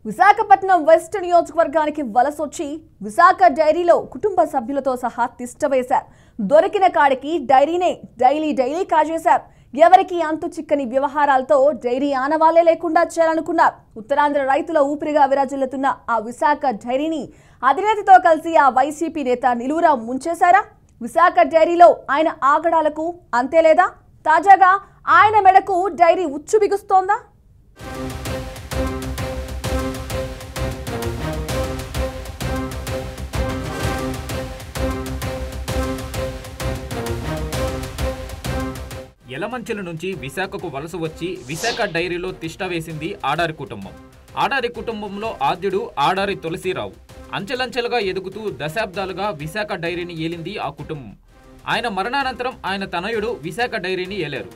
Visakhapatnam west నియోజకవర్గానికి వలసొచ్చి విశాఖ డైరీలో కుటుంబ సభ్యులతో సహా తిష్టవేశారు. దొరికిన కాడికి డైరీనే డైలీ కాజేశారు. ఎవరికి అంతు చిక్కని వ్యవహారాలతో డైరీ ఆనవాళ్లే లేకుండా చేయాలనుకున్నారు. ఉత్తరాంధ్ర రైతుల ఊపిరిగా విరాజిల్లుతున్న ఆ విశాఖ డైరీని అధినేతతో కలిసి ఆ వైసీపీ నేత నిలువురా ముంచేశారా? విశాఖ డైరీలో ఆయన ఆగడాలకు అంతే లేదా? తాజాగా ఆయన మెడకు డైరీ ఉచ్చు బిగుస్తోందా? యలమంచిల నుంచి విశాఖకు వలస వచ్చి విశాఖ డైరీలో తిష్ట వేసింది ఆడారి కుటుంబం. ఆడారి కుటుంబంలో ఆద్యుడు ఆడారి తులసిరావు. అంచెలంచెలుగా ఎదుగుతూ దశాబ్దాలుగా విశాఖ డైరీని ఏలింది ఆ కుటుంబం. ఆయన మరణానంతరం ఆయన తనయుడు విశాఖ డైరీని ఏలారు.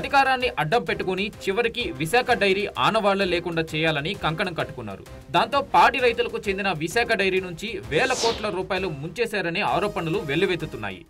అధికారాన్ని అడ్డం పెట్టుకుని చివరికి విశాఖ డైరీ ఆనవాళ్లు లేకుండా చేయాలని కంకణం కట్టుకున్నారు. దాంతో పాడి రైతులకు చెందిన విశాఖ డైరీ నుంచి వేల కోట్ల రూపాయలు ముంచేశారనే ఆరోపణలు వెల్లువెత్తుతున్నాయి.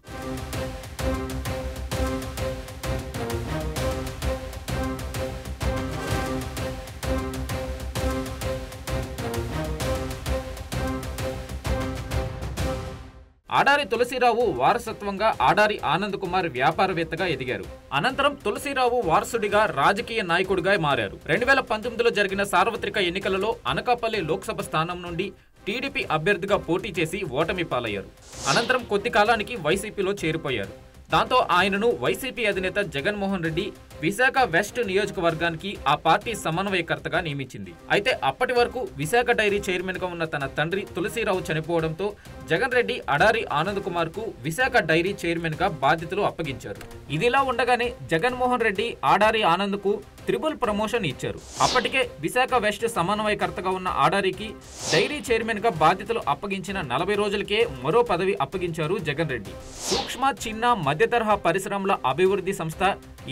ఆడారి తులసిరావు వారసత్వంగా ఆడారి ఆనంద్ కుమార్ వ్యాపారవేత్తగా ఎదిగారు. అనంతరం తులసిరావు వారసుడిగా రాజకీయ నాయకుడిగా మారారు. 2019లో జరిగిన సార్వత్రిక ఎన్నికలలో అనకాపల్లి లోక్సభ స్థానం నుండి టీడీపీ అభ్యర్థిగా పోటీ చేసి ఓటమి పాలయ్యారు. అనంతరం కొద్ది కాలానికి వైసీపీలో చేరిపోయారు. దాంతో ఆయనను వైసీపీ అధినేత జగన్మోహన్ రెడ్డి విశాఖ వెస్ట్ నియోజకవర్గానికి ఆ పార్టీ సమన్వయకర్తగా నియమించింది. అయితే అప్పటి వరకు విశాఖ డైరీ చైర్మన్ గా ఉన్న తన తండ్రి తులసిరావు చనిపోవడంతో జగన్ రెడ్డి ఆడారి ఆనంద్ కుమార్ కు విశాఖ డైరీ చైర్మన్ గా బాధ్యతలు అప్పగించారు. ఇదిలా ఉండగానే జగన్మోహన్ రెడ్డి ఆడారి ఆనంద్ కు త్రిబుల్ ప్రమోషన్ ఇచ్చారు. అప్పటికే విశాఖ వెస్ట్ సమన్వయకర్తగా ఉన్న ఆడారికి డైరీ చైర్మన్ గా బాధ్యతలు అప్పగించిన 40 రోజులకే మరో పదవి అప్పగించారు జగన్ రెడ్డి. సూక్ష్మ చిన్న మధ్యతరహా పరిశ్రమల అభివృద్ధి సంస్థ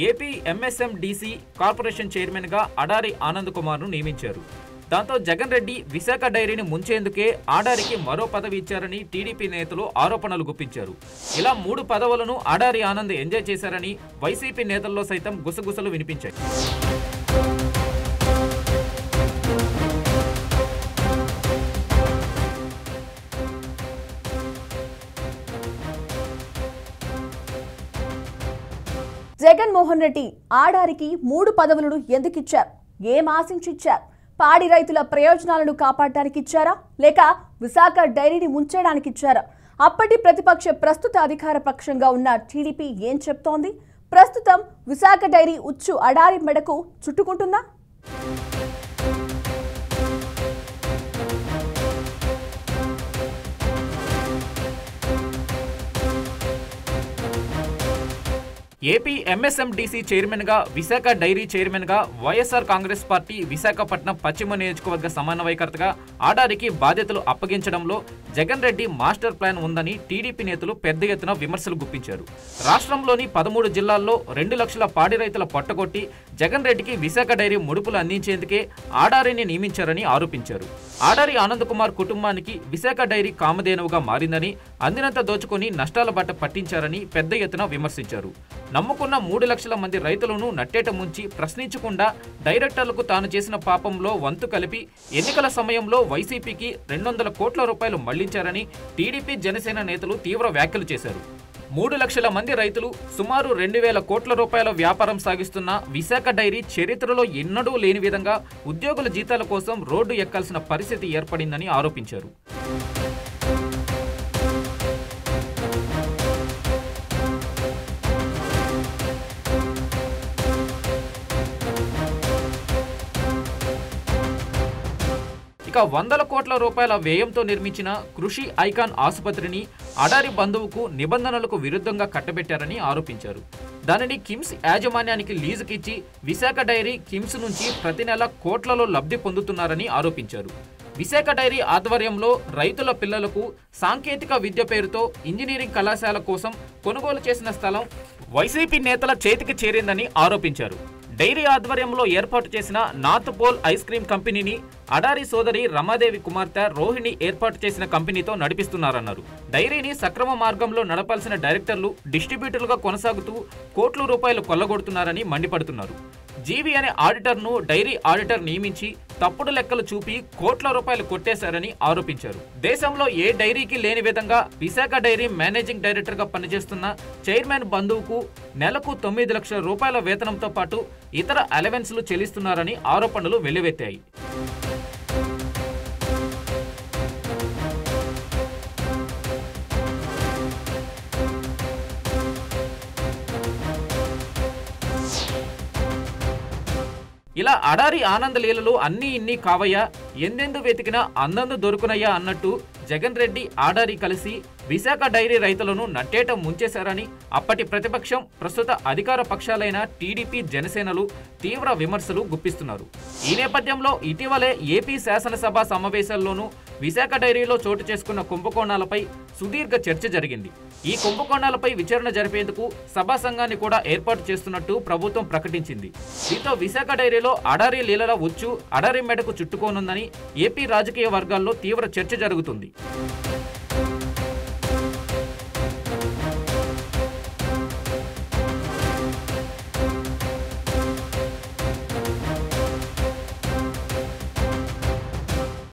ఏపీ ఎంఎస్ఎండిసి కార్పొరేషన్ చైర్మన్ గా ఆడారి ఆనంద్ కుమార్ ను నియమించారు. దాంతో జగన్ రెడ్డి విశాఖ డైరీని ముంచేందుకే ఆడారికి మరో పదవి ఇచ్చారని టీడీపీ నేతలు ఆరోపణలు గుప్పించారు. ఇలా 3 పదవులను ఆడారి ఆనంద్ ఎంజాయ్ చేశారని వైసీపీ నేతల్లో సైతం గుసగుసలు వినిపించాయి. జగన్మోహన్ రెడ్డి ఆడారికి 3 పదవులను ఎందుకిచ్చారు? ఏం ఆశించిచ్చారు? పాడి రైతుల ప్రయోజనాలను కాపాడడానికి ఇచ్చారా, లేక విశాఖ డైరీని ముంచడానికి ఇచ్చారా? అప్పటి ప్రతిపక్ష ప్రస్తుత అధికార పక్షంగా ఉన్న టీడీపీ ఏం చెప్తోంది? ప్రస్తుతం విశాఖ డైరీ ఉచ్చు ఆడారి మెడకు చుట్టుకుంటుందా? ఏపీ ఎంఎస్ఎండిసి చైర్మన్ గా విశాఖ డైరీ చైర్మన్ గా వైఎస్ఆర్ కాంగ్రెస్ పార్టీ విశాఖపట్నం పశ్చిమ నియోజకవర్గ సమన్వయకర్తగా ఆడారికి బాధ్యతలు అప్పగించడంలో జగన్ రెడ్డి మాస్టర్ ప్లాన్ ఉందని టీడీపీ నేతలు పెద్ద ఎత్తున విమర్శలు గుప్పించారు. రాష్ట్రంలోని 13 జిల్లాల్లో 2 లక్షల పాడి రైతుల పొట్టగొట్టి జగన్ రెడ్డికి విశాఖ డైరీ ముడుపులు అందించేందుకే ఆడారిని నియమించారని ఆరోపించారు. ఆడారి ఆనంద్ కుమార్ కుటుంబానికి విశాఖ డైరీ కామధేనువుగా మారిందని, అందినంత దోచుకొని నష్టాల బాట పట్టించారని పెద్ద ఎత్తున విమర్శించారు. నమ్ముకున్న 3 లక్షల మంది రైతులను నట్టేట ముంచి ప్రశ్నించకుండా డైరెక్టర్లకు తాను చేసిన పాపంలో వంతు కలిపి ఎన్నికల సమయంలో వైసీపీకి 200 కోట్ల రూపాయలు మళ్లించారని టీడీపీ జనసేన నేతలు తీవ్ర వ్యాఖ్యలు చేశారు. 3 లక్షల మంది రైతులు సుమారు 2000 కోట్ల రూపాయల వ్యాపారం సాగిస్తున్న విశాఖ డైరీ చరిత్రలో ఎన్నడూ లేని విధంగా ఉద్యోగుల జీతాల కోసం రోడ్డు ఎక్కాల్సిన పరిస్థితి ఏర్పడిందని ఆరోపించారు. ఇక 100 కోట్ల రూపాయల వ్యయంతో నిర్మించిన కృషి ఐకాన్ ఆసుపత్రిని ఆడారి బంధువుకు నిబంధనలకు విరుద్ధంగా కట్టబెట్టారని ఆరోపించారు. దానిని కిమ్స్ యాజమాన్యానికి లీజుకిచ్చి విశాఖ డైరీ కిమ్స్ నుంచి ప్రతి నెల కోట్లలో లబ్ధి పొందుతున్నారని ఆరోపించారు. విశాఖ డైరీ ఆధ్వర్యంలో రైతుల పిల్లలకు సాంకేతిక విద్య పేరుతో ఇంజనీరింగ్ కళాశాల కోసం కొనుగోలు చేసిన స్థలం వైసీపీ నేతల చేతికి చేరిందని ఆరోపించారు. డైరీ ఆధ్వర్యంలో ఏర్పాటు చేసిన నార్త్ పోల్ ఐస్ క్రీం కంపెనీని అడారి సోదరి రమాదేవి కుమార్తె రోహిణి ఏర్పాటు చేసిన కంపెనీతో నడిపిస్తున్నారన్నారు. డైరీని సక్రమ మార్గంలో నడపాల్సిన డైరెక్టర్లు డిస్ట్రిబ్యూటర్లుగా కొనసాగుతూ కోట్ల రూపాయలు కొల్లగొడుతున్నారని మండిపడుతున్నారు. జీవి అనే ఆడిటర్ను డైరీ ఆడిటర్ నియమించి తప్పుడు లెక్కలు చూపి కోట్ల రూపాయలు కొట్టేశారని ఆరోపించారు. దేశంలో ఏ డైరీకి లేని విధంగా విశాఖ డైరీ మేనేజింగ్ డైరెక్టర్ గా పనిచేస్తున్న చైర్మన్ బంధువుకు నెలకు 9 లక్షల రూపాయల వేతనంతో పాటు ఇతర అలవెన్స్లు చెల్లిస్తున్నారని ఆరోపణలు వెల్లువెత్తాయి. ఇలా అడారి ఆనంద్ లీలలు అన్నీ ఇన్ని కావయ్యా, ఎందెందు వెతికినా అందందు దొరుకునయ్యా అన్నట్టు జగన్ రెడ్డి ఆడారి కలిసి విశాఖ డైరీ రైతులను నట్టేట ముంచేశారని అప్పటి ప్రతిపక్షం, ప్రస్తుత అధికార పక్షాలైన టీడీపీ, జనసేనలు తీవ్ర విమర్శలు గుప్పిస్తున్నారు. ఈ నేపథ్యంలో ఇటీవలే ఏపీ శాసనసభ సమావేశాల్లోనూ విశాఖ డైరీలో చోటు చేసుకున్న కుంభకోణాలపై సుదీర్ఘ చర్చ జరిగింది. ఈ కుంభకోణాలపై విచారణ జరిపేందుకు సభా సంఘాన్ని కూడా ఏర్పాటు చేస్తున్నట్టు ప్రభుత్వం ప్రకటించింది. దీంతో విశాఖ డైరీలో అడారి లీలల ఉచ్చు అడారి మెడకు చుట్టుకోనుందని ఏపీ రాజకీయ వర్గాల్లో తీవ్ర చర్చ జరుగుతుంది.